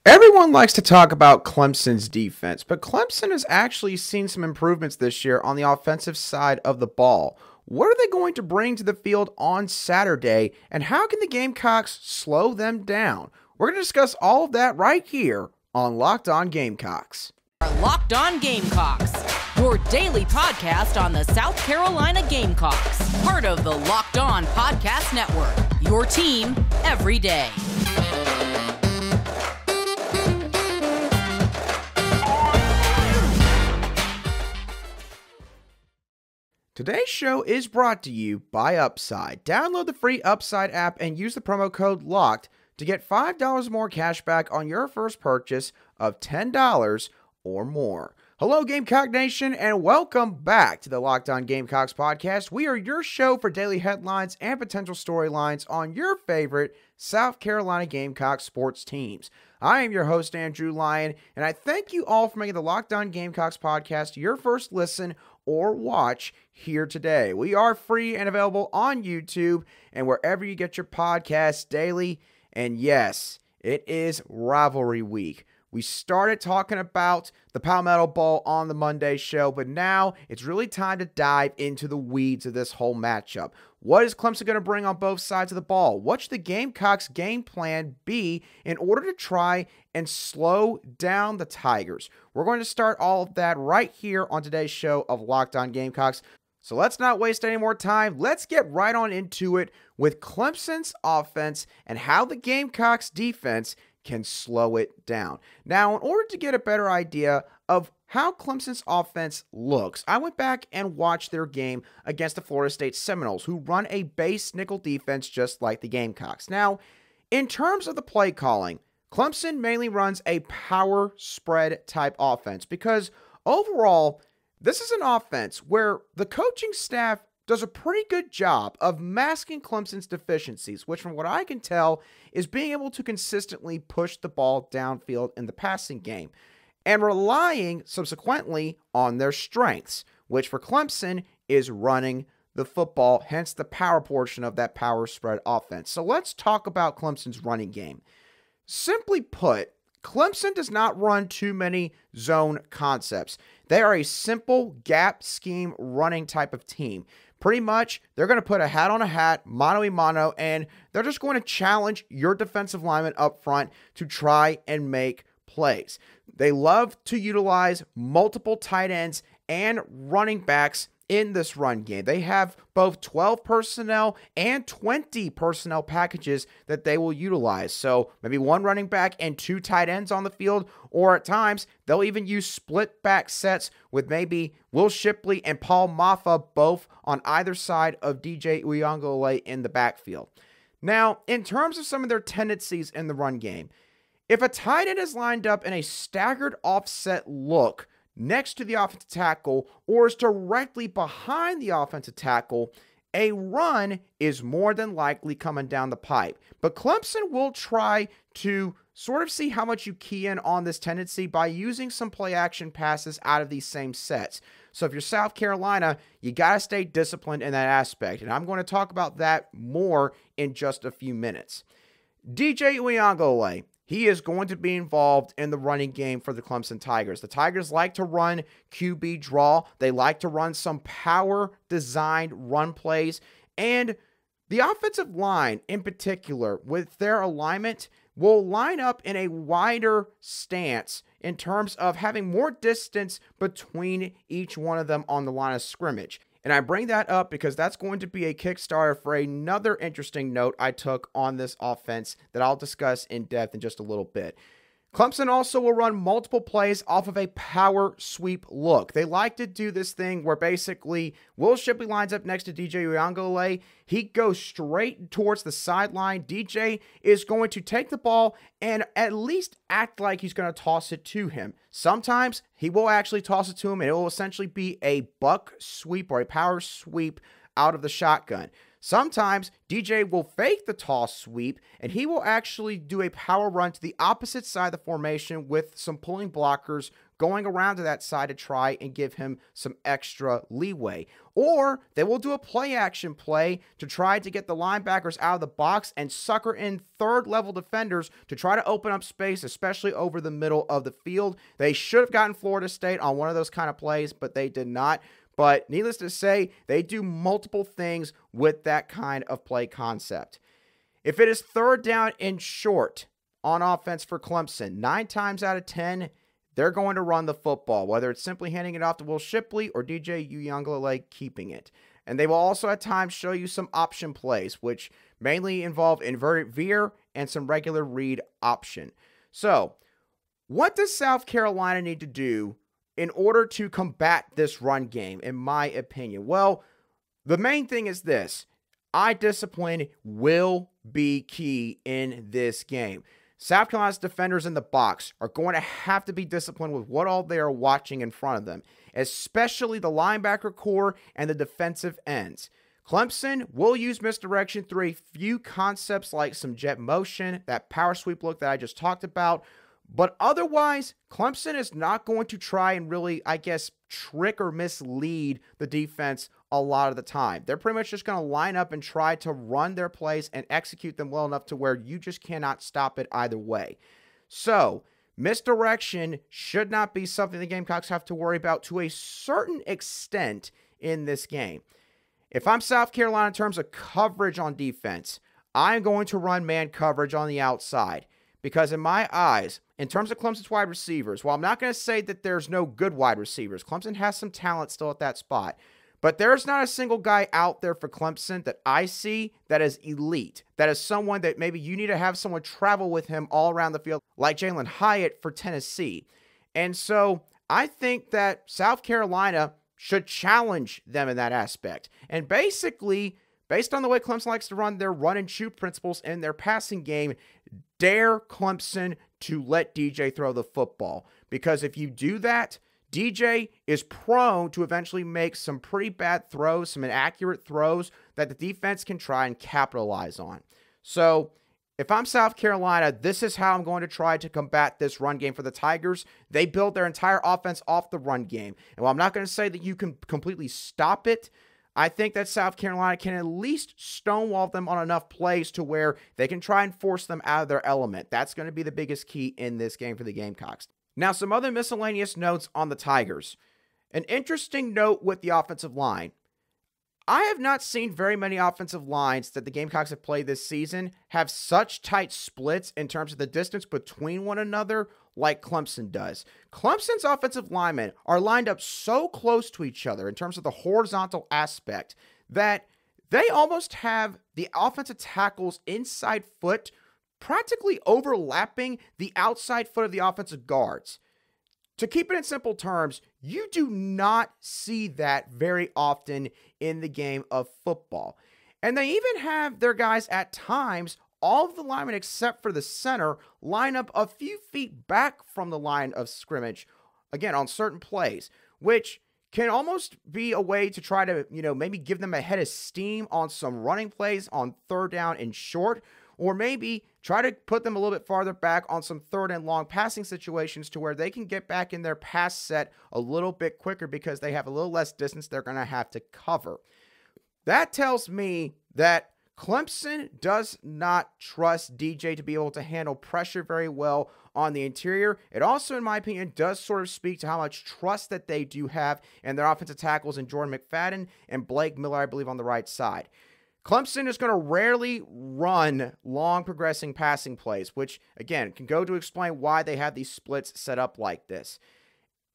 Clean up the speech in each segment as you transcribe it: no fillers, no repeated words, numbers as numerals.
Everyone likes to talk about Clemson's defense, but Clemson has actually seen some improvements this year on the offensive side of the ball. What are they going to bring to the field on Saturday, and how can the Gamecocks slow them down? We're going to discuss all of that right here on Locked On Gamecocks. Locked On Gamecocks, your daily podcast on the South Carolina Gamecocks, part of the Locked On Podcast Network, your team every day. Today's show is brought to you by Upside. Download the free Upside app and use the promo code LOCKED to get $5 more cash back on your first purchase of $10 or more. Hello, Gamecock Nation, and welcome back to the Locked On Gamecocks podcast. We are your show for daily headlines and potential storylines on your favorite South Carolina Gamecock sports teams. I am your host, Andrew Lyon, and I thank you all for making the Locked On Gamecocks podcast your first listen or watch here today. We are free and available on YouTube and wherever you get your podcasts daily. And yes, it is rivalry week. We started talking about the Palmetto Bowl on the Monday show, but now it's really time to dive into the weeds of this whole matchup. What is Clemson going to bring on both sides of the ball? What should the Gamecocks' game plan be in order to try and slow down the Tigers? We're going to start all of that right here on today's show of Locked On Gamecocks. So let's not waste any more time. Let's get right on into it with Clemson's offense and how the Gamecocks' defense can slow it down. Now, in order to get a better idea of how Clemson's offense looks, I went back and watched their game against the Florida State Seminoles, who run a base nickel defense just like the Gamecocks. Now, in terms of the play calling, Clemson mainly runs a power spread type offense because overall, this is an offense where the coaching staff does a pretty good job of masking Clemson's deficiencies, which from what I can tell is being able to consistently push the ball downfield in the passing game and relying subsequently on their strengths, which for Clemson is running the football, hence the power portion of that power spread offense. So let's talk about Clemson's running game. Simply put, Clemson does not run too many zone concepts. They are a simple gap scheme running type of team. Pretty much, they're going to put a hat on a hat, mano-a-mano, and they're just going to challenge your defensive lineman up front to try and make plays. They love to utilize multiple tight ends and running backs in this run game. They have both 12 personnel and 20 personnel packages that they will utilize. So maybe one running back and two tight ends on the field, or at times they'll even use split back sets with maybe Will Shipley and Paul Maffa both on either side of DJ Uiagalelei in the backfield. Now, in terms of some of their tendencies in the run game, if a tight end is lined up in a staggered offset look next to the offensive tackle or is directly behind the offensive tackle, a run is more than likely coming down the pipe. But Clemson will try to sort of see how much you key in on this tendency by using some play action passes out of these same sets. So if you're South Carolina, you got to stay disciplined in that aspect. And I'm going to talk about that more in just a few minutes. DJ Uiagalelei, he is going to be involved in the running game for the Clemson Tigers. The Tigers like to run QB draw. They like to run some power-designed run plays. And the offensive line, in particular, with their alignment, will line up in a wider stance in terms of having more distance between each one of them on the line of scrimmage. And I bring that up because that's going to be a Kickstarter for another interesting note I took on this offense that I'll discuss in depth in just a little bit. Clemson also will run multiple plays off of a power sweep look. They like to do this thing where basically Will Shipley lines up next to DJ Uiagalelei. He goes straight towards the sideline. DJ is going to take the ball and at least act like he's going to toss it to him. Sometimes he will actually toss it to him and it will essentially be a buck sweep or a power sweep out of the shotgun. Sometimes DJ will fake the toss sweep, and he will actually do a power run to the opposite side of the formation with some pulling blockers going around to that side to try and give him some extra leeway. Or they will do a play action play to try to get the linebackers out of the box and sucker in third level defenders to try to open up space, especially over the middle of the field. They should have gotten Florida State on one of those kind of plays, but they did not. But needless to say, they do multiple things with that kind of play concept. If it is third down and short on offense for Clemson, 9 times out of 10, they're going to run the football, whether it's simply handing it off to Will Shipley or DJ Uiagalelei keeping it. And they will also at times show you some option plays, which mainly involve inverted veer and some regular read option. So, what does South Carolina need to do in order to combat this run game, in my opinion? Well, the main thing is this. Eye discipline will be key in this game. South Carolina's defenders in the box are going to have to be disciplined with what all they are watching in front of them, especially the linebacker core and the defensive ends. Clemson will use misdirection through a few concepts like some jet motion, that power sweep look that I just talked about. But otherwise, Clemson is not going to try and really, trick or mislead the defense a lot of the time. They're pretty much just going to line up and try to run their plays and execute them well enough to where you just cannot stop it either way. So, misdirection should not be something the Gamecocks have to worry about to a certain extent in this game. If I'm South Carolina in terms of coverage on defense, I'm going to run man coverage on the outside. Because in my eyes, in terms of Clemson's wide receivers, while I'm not going to say that there's no good wide receivers, Clemson has some talent still at that spot. But there's not a single guy out there for Clemson that I see that is elite. That is someone that maybe you need to have someone travel with him all around the field, like Jalen Hyatt for Tennessee. And so I think that South Carolina should challenge them in that aspect. And basically, based on the way Clemson likes to run their run and shoot principles in their passing game, dare Clemson to let DJ throw the football. Because if you do that, DJ is prone to eventually make some pretty bad throws, some inaccurate throws that the defense can try and capitalize on. So, if I'm South Carolina, this is how I'm going to try to combat this run game for the Tigers. They build their entire offense off the run game. And while I'm not going to say that you can completely stop it, I think that South Carolina can at least stonewall them on enough plays to where they can try and force them out of their element. That's going to be the biggest key in this game for the Gamecocks. Now, some other miscellaneous notes on the Tigers. An interesting note with the offensive line. I have not seen very many offensive lines that the Gamecocks have played this season have such tight splits in terms of the distance between one another like Clemson does. Clemson's offensive linemen are lined up so close to each other in terms of the horizontal aspect that they almost have the offensive tackle's inside foot practically overlapping the outside foot of the offensive guards. To keep it in simple terms, you do not see that very often in the game of football. And they even have their guys at times, all of the linemen except for the center, line up a few feet back from the line of scrimmage, again, on certain plays, which can almost be a way to try to, maybe give them a head of steam on some running plays on third down and short, or maybe try to put them a little bit farther back on some third and long passing situations to where they can get back in their pass set a little bit quicker because they have a little less distance they're going to have to cover. That tells me that Clemson does not trust DJ to be able to handle pressure very well on the interior. It also, in my opinion, does sort of speak to how much trust that they do have in their offensive tackles in Jordan McFadden and Blake Miller, I believe, on the right side. Clemson is going to rarely run long progressing passing plays, which, again, can go to explain why they have these splits set up like this.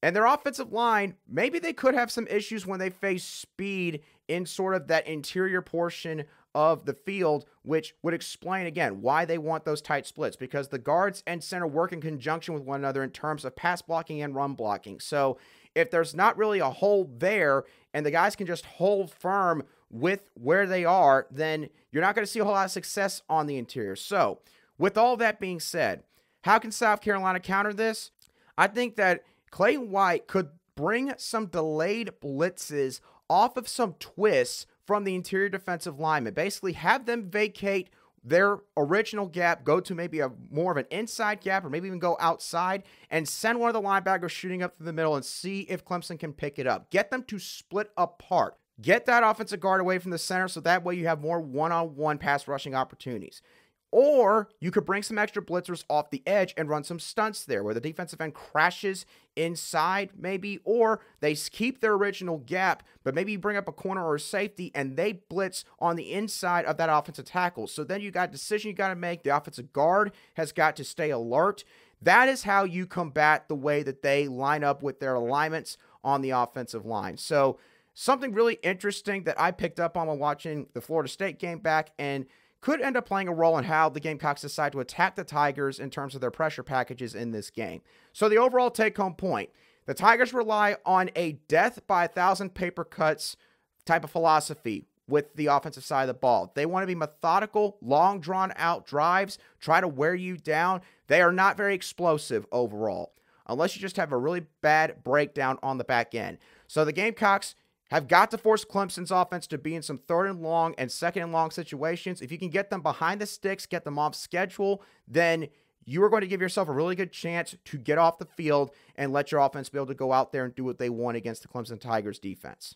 And their offensive line, maybe they could have some issues when they face speed in sort of that interior portion of the field, which would explain, again, why they want those tight splits, because the guards and center work in conjunction with one another in terms of pass blocking and run blocking. So if there's not really a hole there and the guys can just hold firm with where they are, then you're not going to see a whole lot of success on the interior. So, with all that being said, how can South Carolina counter this? I think that Clayton White could bring some delayed blitzes off of some twists from the interior defensive linemen. Basically, have them vacate their original gap, go to maybe a more of an inside gap, or maybe even go outside and send one of the linebackers shooting up through the middle and see if Clemson can pick it up. Get them to split apart. Get that offensive guard away from the center so that way you have more one-on-one pass rushing opportunities. Or you could bring some extra blitzers off the edge and run some stunts there where the defensive end crashes inside maybe, or they keep their original gap, but maybe you bring up a corner or a safety and they blitz on the inside of that offensive tackle. So then you got a decision you got to make. The offensive guard has got to stay alert. That is how you combat the way that they line up with their alignments on the offensive line. So something really interesting that I picked up on while watching the Florida State game back, and could end up playing a role in how the Gamecocks decide to attack the Tigers in terms of their pressure packages in this game. So the overall take-home point, the Tigers rely on a death by 1,000 paper cuts type of philosophy with the offensive side of the ball. They want to be methodical, long drawn-out drives, try to wear you down. They are not very explosive overall, unless you just have a really bad breakdown on the back end. So the Gamecocks have got to force Clemson's offense to be in some third and long and second and long situations. If you can get them behind the sticks, get them off schedule, then you are going to give yourself a really good chance to get off the field and let your offense be able to go out there and do what they want against the Clemson Tigers defense.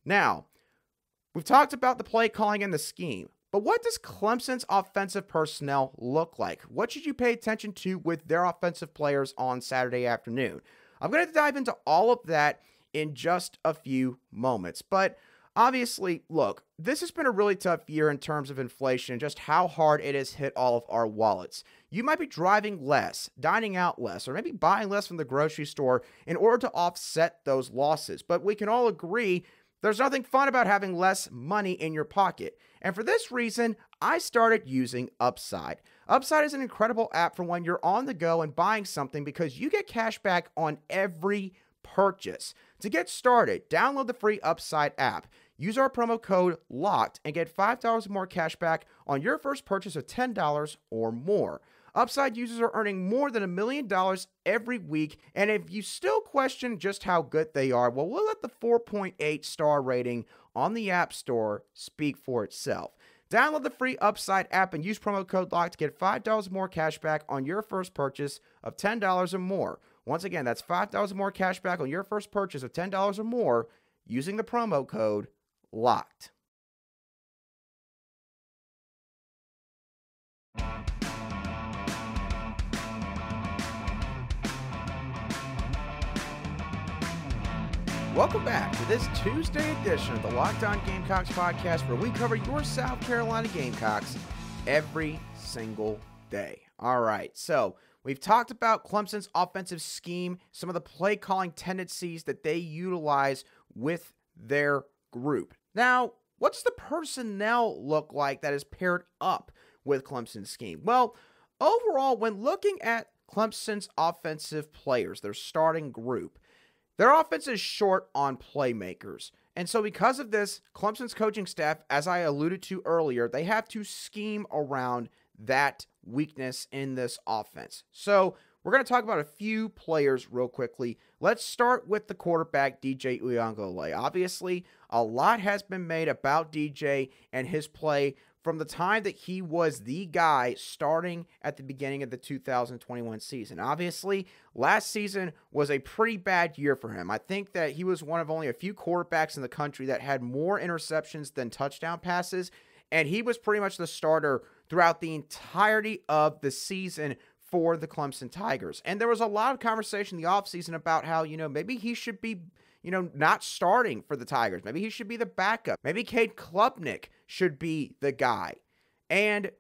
Now, we've talked about the play calling and the scheme, but what does Clemson's offensive personnel look like? What should you pay attention to with their offensive players on Saturday afternoon? I'm going to dive into all of that in just a few moments. But obviously, look, this has been a really tough year in terms of inflation, just how hard it has hit all of our wallets. You might be driving less, dining out less, or maybe buying less from the grocery store in order to offset those losses. But we can all agree there's nothing fun about having less money in your pocket. And for this reason, I started using Upside. Upside is an incredible app for when you're on the go and buying something because you get cash back on every purchase. To get started, download the free Upside app. Use our promo code LOCKED and get $5 more cash back on your first purchase of $10 or more. Upside users are earning more than $1 million every week, and if you still question just how good they are, well, we'll let the 4.8 star rating on the App Store speak for itself. Download the free Upside app and use promo code LOCKED to get $5 more cash back on your first purchase of $10 or more. Once again, that's $5 more cash back on your first purchase of $10 or more using the promo code LOCKED. Welcome back to this Tuesday edition of the Locked On Gamecocks podcast, where we cover your South Carolina Gamecocks every single day. All right, so we've talked about Clemson's offensive scheme, some of the play calling tendencies that they utilize with their group. Now, what's the personnel look like that is paired up with Clemson's scheme? Well, overall, when looking at Clemson's offensive players, their starting group, their offense is short on playmakers. And so because of this, Clemson's coaching staff, as I alluded to earlier, they have to scheme around that weakness in this offense. So we're going to talk about a few players real quickly. Let's start with the quarterback, DJ Uiagalelei. Obviously, a lot has been made about DJ and his play from the time that he was the guy starting at the beginning of the 2021 season. Obviously, last season was a pretty bad year for him. I think that he was one of only a few quarterbacks in the country that had more interceptions than touchdown passes, and he was pretty much the starter throughout the entirety of the season for the Clemson Tigers. And there was a lot of conversation in the offseason about how, maybe he should be, not starting for the Tigers. Maybe he should be the backup. Maybe Cade Klubnik should be the guy. And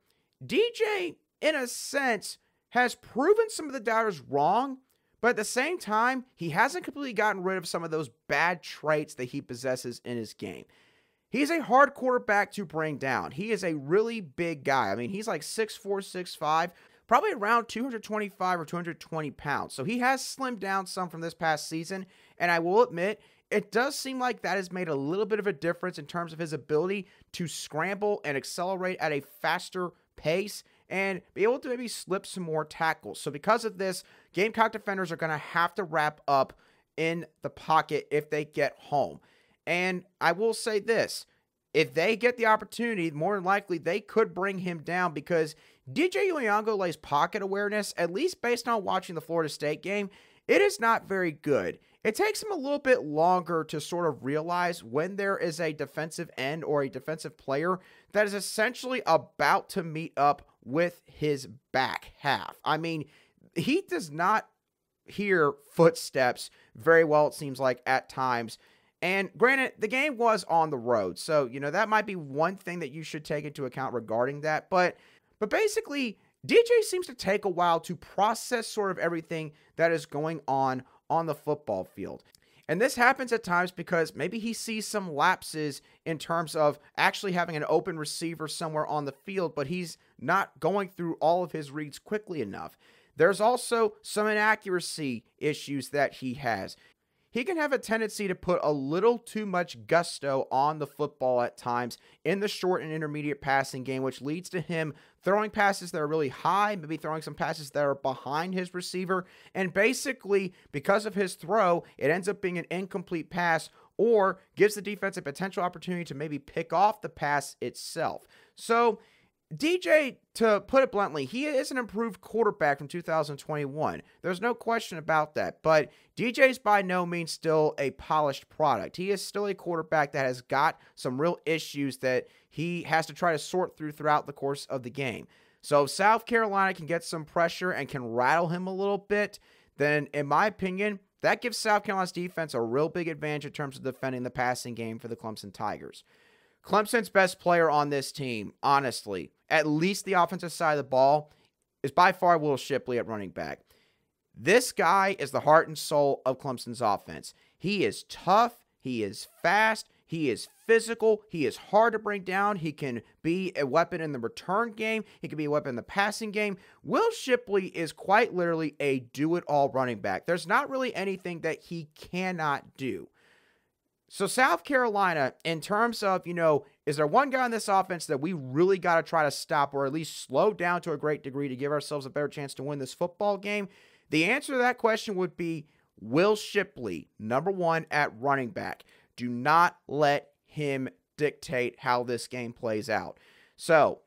DJ, in a sense, has proven some of the doubters wrong, but at the same time, he hasn't completely gotten rid of some of those bad traits that he possesses in his game. He's a hard quarterback to bring down. He is a really big guy. I mean, he's like 6'4", 6'5", probably around 225 or 220 pounds. So he has slimmed down some from this past season, and I will admit, it does seem like that has made a little bit of a difference in terms of his ability to scramble and accelerate at a faster pace and be able to maybe slip some more tackles. So because of this, Gamecock defenders are going to have to wrap up in the pocket if they get home. And I will say this, if they get the opportunity, more than likely they could bring him down because DJ Uiagalelei's pocket awareness, at least based on watching the Florida State game, it is not very good. It takes him a little bit longer to sort of realize when there is a defensive end or a defensive player that is essentially about to meet up with his back half. I mean, he does not hear footsteps very well, it seems like, at times. And granted, the game was on the road, so, that might be one thing that you should take into account regarding that. But basically, DJ seems to take a while to process sort of everything that is going on the football field. And this happens at times because maybe he sees some lapses in terms of actually having an open receiver somewhere on the field, but he's not going through all of his reads quickly enough. There's also some inaccuracy issues that he has. He can have a tendency to put a little too much gusto on the football at times in the short and intermediate passing game, which leads to him throwing passes that are really high, maybe throwing some passes that are behind his receiver. And basically, because of his throw, it ends up being an incomplete pass or gives the defense a potential opportunity to maybe pick off the pass itself. So DJ, to put it bluntly, he is an improved quarterback from 2021. There's no question about that. But DJ's by no means still a polished product. He is still a quarterback that has got some real issues that he has to try to sort through throughout the course of the game. So if South Carolina can get some pressure and can rattle him a little bit, then in my opinion, that gives South Carolina's defense a real big advantage in terms of defending the passing game for the Clemson Tigers. Clemson's best player on this team, honestly, at least the offensive side of the ball, is by far Will Shipley at running back. This guy is the heart and soul of Clemson's offense. He is tough, he is fast, he is physical, he is hard to bring down, he can be a weapon in the return game, he can be a weapon in the passing game. Will Shipley is quite literally a do-it-all running back. There's not really anything that he cannot do. So South Carolina, in terms of, is there one guy on this offense that we really got to try to stop or at least slow down to a great degree to give ourselves a better chance to win this football game? The answer to that question would be Will Shipley, number one at running back. Do not let him dictate how this game plays out. So,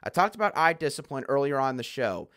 I talked about eye discipline earlier on the show.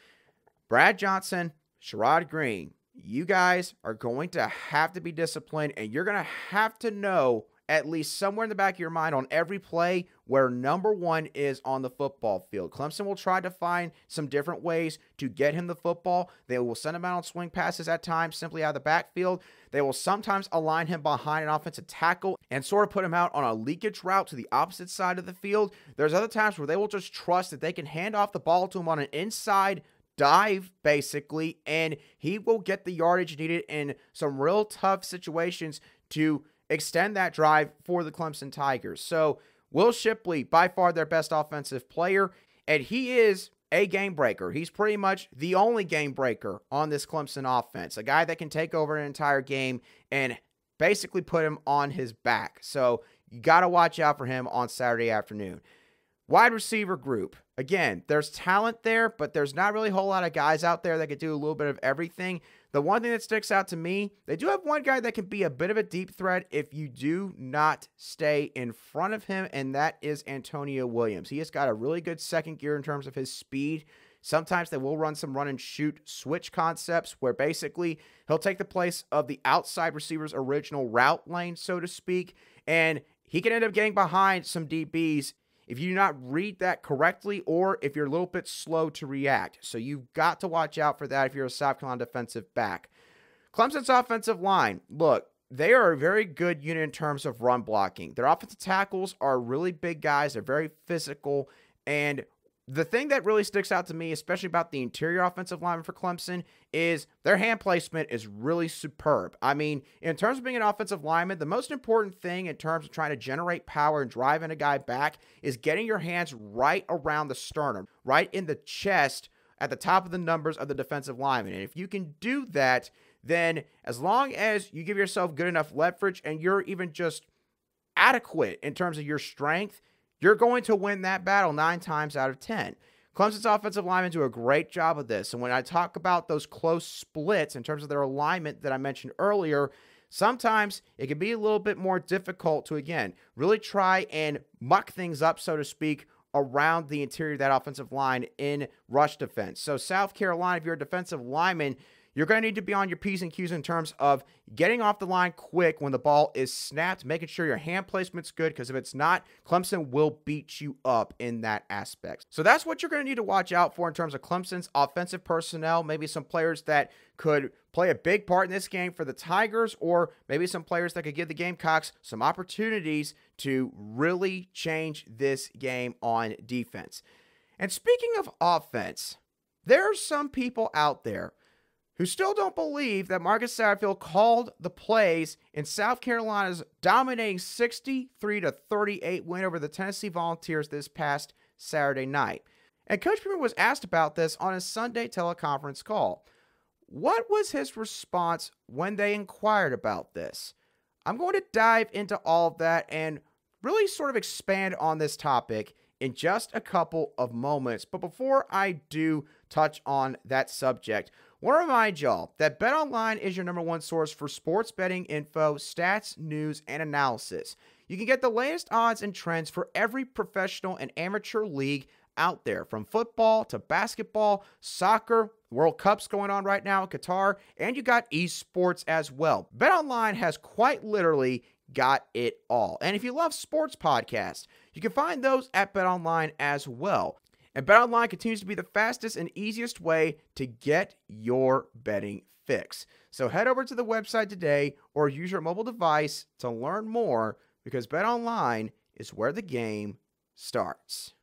Brad Johnson, Sherrod Green, you guys are going to have to be disciplined, and you're going to have to know at least somewhere in the back of your mind on every play where number one is on the football field. Clemson will try to find some different ways to get him the football. They will send him out on swing passes at times, simply out of the backfield. They will sometimes align him behind an offensive tackle and sort of put him out on a leakage route to the opposite side of the field. There's other times where they will just trust that they can hand off the ball to him on an inside dive, basically, and he will get the yardage needed in some real tough situations to extend that drive for the Clemson Tigers. So Will Shipley, by far their best offensive player, and he is a game breaker. He's pretty much the only game breaker on this Clemson offense, a guy that can take over an entire game and basically put him on his back. So you got to watch out for him on Saturday afternoon. Wide receiver group. Again, there's talent there, but there's not really a whole lot of guys out there that could do a little bit of everything. The one thing that sticks out to me, they do have one guy that can be a bit of a deep threat if you do not stay in front of him, and that is Antonio Williams. He has got a really good second gear in terms of his speed. Sometimes they will run some run and shoot switch concepts where basically he'll take the place of the outside receiver's original route lane, so to speak, and he can end up getting behind some DBs if you do not read that correctly or if you're a little bit slow to react. So you've got to watch out for that if you're a South Carolina defensive back. Clemson's offensive line, look, they are a very good unit in terms of run blocking. Their offensive tackles are really big guys. They're very physical. And the thing that really sticks out to me, especially about the interior offensive lineman for Clemson, is their hand placement is really superb. I mean, in terms of being an offensive lineman, the most important thing in terms of trying to generate power and driving a guy back is getting your hands right around the sternum, right in the chest at the top of the numbers of the defensive lineman. And if you can do that, then as long as you give yourself good enough leverage and you're even just adequate in terms of your strength, you're going to win that battle 9 times out of 10. Clemson's offensive linemen do a great job of this. And when I talk about those close splits in terms of their alignment that I mentioned earlier, sometimes it can be a little bit more difficult to, again, really try and muck things up, so to speak, around the interior of that offensive line in rush defense. So South Carolina, if you're a defensive lineman, you're going to need to be on your P's and Q's in terms of getting off the line quick when the ball is snapped, making sure your hand placement's good, because if it's not, Clemson will beat you up in that aspect. So that's what you're going to need to watch out for in terms of Clemson's offensive personnel, maybe some players that could play a big part in this game for the Tigers, or maybe some players that could give the Gamecocks some opportunities to really change this game on defense. And speaking of offense, there are some people out there who still don't believe that Marcus Satterfield called the plays in South Carolina's dominating 63-38 win over the Tennessee Volunteers this past Saturday night. And Coach Beamer was asked about this on his Sunday teleconference call. What was his response when they inquired about this? I'm going to dive into all of that and really sort of expand on this topic in just a couple of moments. But before I do touch on that subject, I want to remind y'all that BetOnline is your #1 source for sports betting info, stats, news, and analysis. You can get the latest odds and trends for every professional and amateur league out there, from football to basketball, soccer, World Cup's going on right now in Qatar, and you got esports as well. BetOnline has quite literally got it all. And if you love sports podcasts, you can find those at BetOnline as well. And BetOnline continues to be the fastest and easiest way to get your betting fix. So head over to the website today or use your mobile device to learn more, because BetOnline is where the game starts.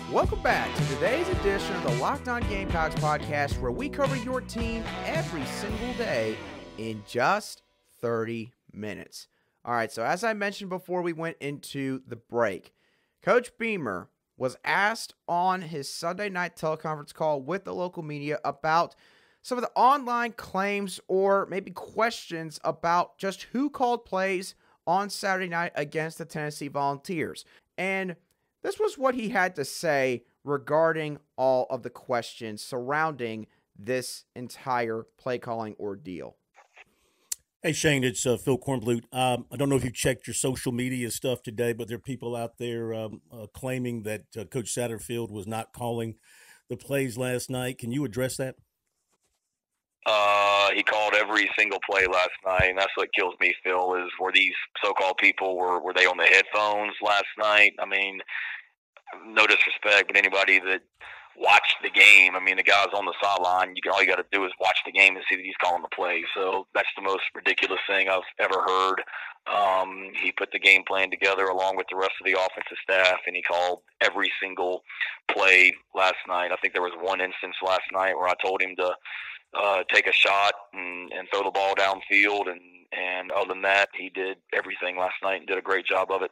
Welcome back to today's edition of the Locked On Gamecocks podcast, where we cover your team every single day in just 30 minutes. All right, so as I mentioned before we went into the break, Coach Beamer was asked on his Sunday night teleconference call with the local media about some of the online claims or maybe questions about just who called plays on Saturday night against the Tennessee Volunteers. And this was what he had to say regarding all of the questions surrounding this entire play calling ordeal. Hey, Shane, it's Phil Kornblut. I don't know if you checked your social media stuff today, but there are people out there claiming that Coach Satterfield was not calling the plays last night. Can you address that? He called every single play last night, and that's what kills me, Phil, is were these so-called people, were they on the headphones last night? I mean, no disrespect, but anybody that watched the game, I mean, the guy's on the sideline. All you got to do is watch the game and see that he's calling the play. So that's the most ridiculous thing I've ever heard. He put the game plan together along with the rest of the offensive staff, and he called every single play last night. I think there was one instance last night where I told him to take a shot and throw the ball downfield, and other than that, he did everything last night and did a great job of it.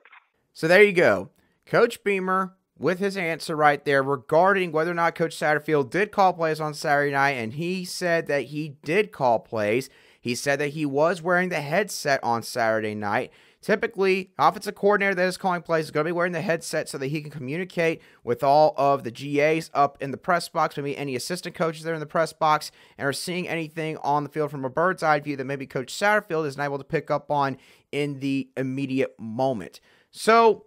So there you go. Coach Beamer with his answer right there regarding whether or not Coach Satterfield did call plays on Saturday night, and he said that he did call plays. He said that he was wearing the headset on Saturday night. Typically, offensive coordinator that is calling plays is going to be wearing the headset so that he can communicate with all of the GAs up in the press box, maybe any assistant coaches there in the press box, and are seeing anything on the field from a bird's eye view that maybe Coach Satterfield is not able to pick up on in the immediate moment. So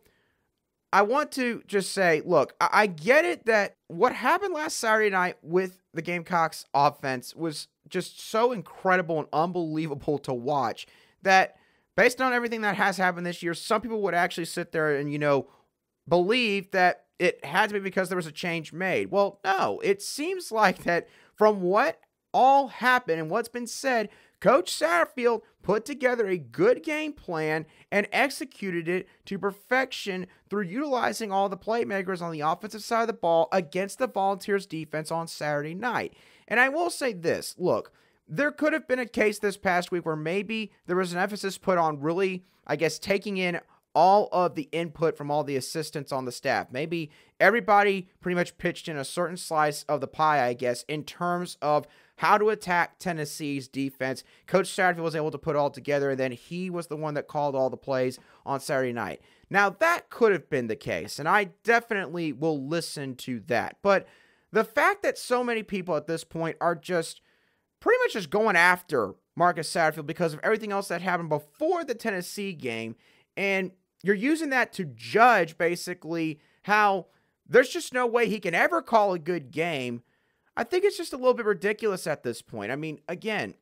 I want to just say, look, I get it that what happened last Saturday night with the Gamecocks offense was just so incredible and unbelievable to watch that based on everything that has happened this year, some people would actually sit there and, believe that it had to be because there was a change made. Well, no, it seems like that from what all happened and what's been said, Coach Satterfield put together a good game plan and executed it to perfection through utilizing all the playmakers on the offensive side of the ball against the Volunteers defense on Saturday night. And I will say this, look, there could have been a case this past week where maybe there was an emphasis put on really, taking in all of the input from all the assistants on the staff. Maybe everybody pretty much pitched in a certain slice of the pie, in terms of how to attack Tennessee's defense. Coach Satterfield was able to put it all together, and then he was the one that called all the plays on Saturday night. Now, that could have been the case, and I definitely will listen to that. But the fact that so many people at this point are just pretty much just going after Marcus Satterfield because of everything else that happened before the Tennessee game, and you're using that to judge basically how there's just no way he can ever call a good game, I think it's just a little bit ridiculous at this point. I mean, again,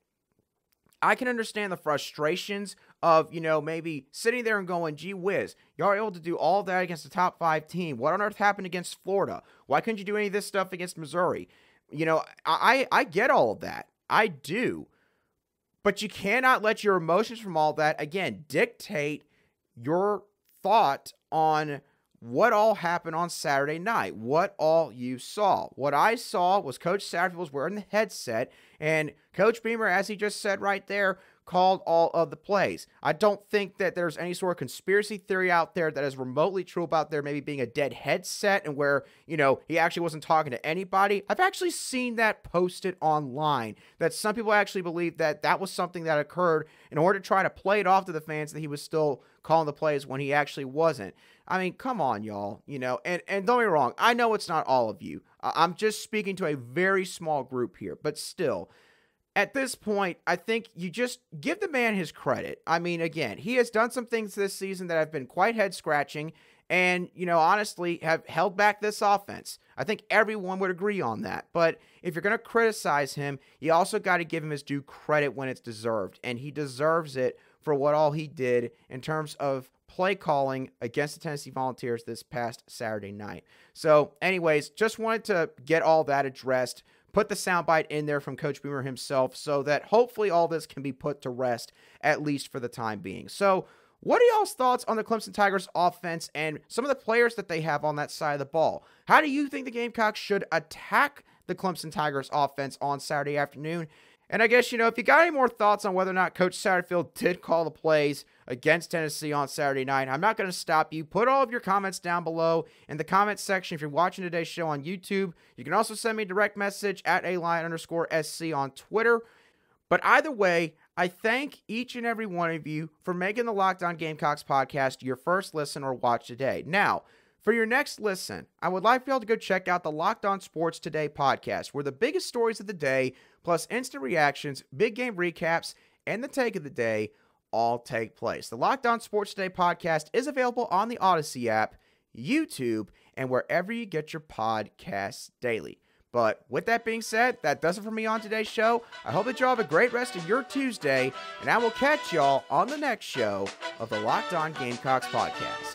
I can understand the frustrations of, maybe sitting there and going, gee whiz, y'all are able to do all that against the top 5 team. What on earth happened against Florida? Why couldn't you do any of this stuff against Missouri? I get all of that. I do. But you cannot let your emotions from all that, again, dictate your thought on what all happened on Saturday night, what all you saw. What I saw was Coach Satterfield was wearing the headset, and Coach Beamer, as he just said right there, called all of the plays. I don't think that there's any sort of conspiracy theory out there that is remotely true about there maybe being a dead headset and where, he actually wasn't talking to anybody. I've actually seen that posted online, that some people actually believe that that was something that occurred in order to try to play it off to the fans that he was still calling the plays when he actually wasn't. I mean, come on, y'all, and don't get me wrong, I know it's not all of you. I'm just speaking to a very small group here, but still, at this point, I think you just give the man his credit. I mean, again, he has done some things this season that have been quite head-scratching and, honestly, have held back this offense. I think everyone would agree on that. But if you're going to criticize him, you also got to give him his due credit when it's deserved. And he deserves it for what all he did in terms of play calling against the Tennessee Volunteers this past Saturday night. So, anyways, just wanted to get all that addressed. Put the soundbite in there from Coach Beamer himself so that hopefully all this can be put to rest, at least for the time being. So, what are y'all's thoughts on the Clemson Tigers offense and some of the players that they have on that side of the ball? How do you think the Gamecocks should attack the Clemson Tigers offense on Saturday afternoon? And I guess, if you got any more thoughts on whether or not Coach Satterfield did call the plays against Tennessee on Saturday night, I'm not going to stop you. Put all of your comments down below in the comments section if you're watching today's show on YouTube. You can also send me a direct message at @alion_SC on Twitter. But either way, I thank each and every one of you for making the Locked On Gamecocks podcast your first listen or watch today. Now, for your next listen, I would like for y'all to go check out the Locked On Sports Today podcast, where the biggest stories of the day, plus instant reactions, big game recaps, and the take of the day all take place. The Locked On Sports Today podcast is available on the Odyssey app, YouTube, and wherever you get your podcasts daily. But with that being said, that does it for me on today's show. I hope that y'all have a great rest of your Tuesday, and I will catch y'all on the next show of the Locked On Gamecocks podcast.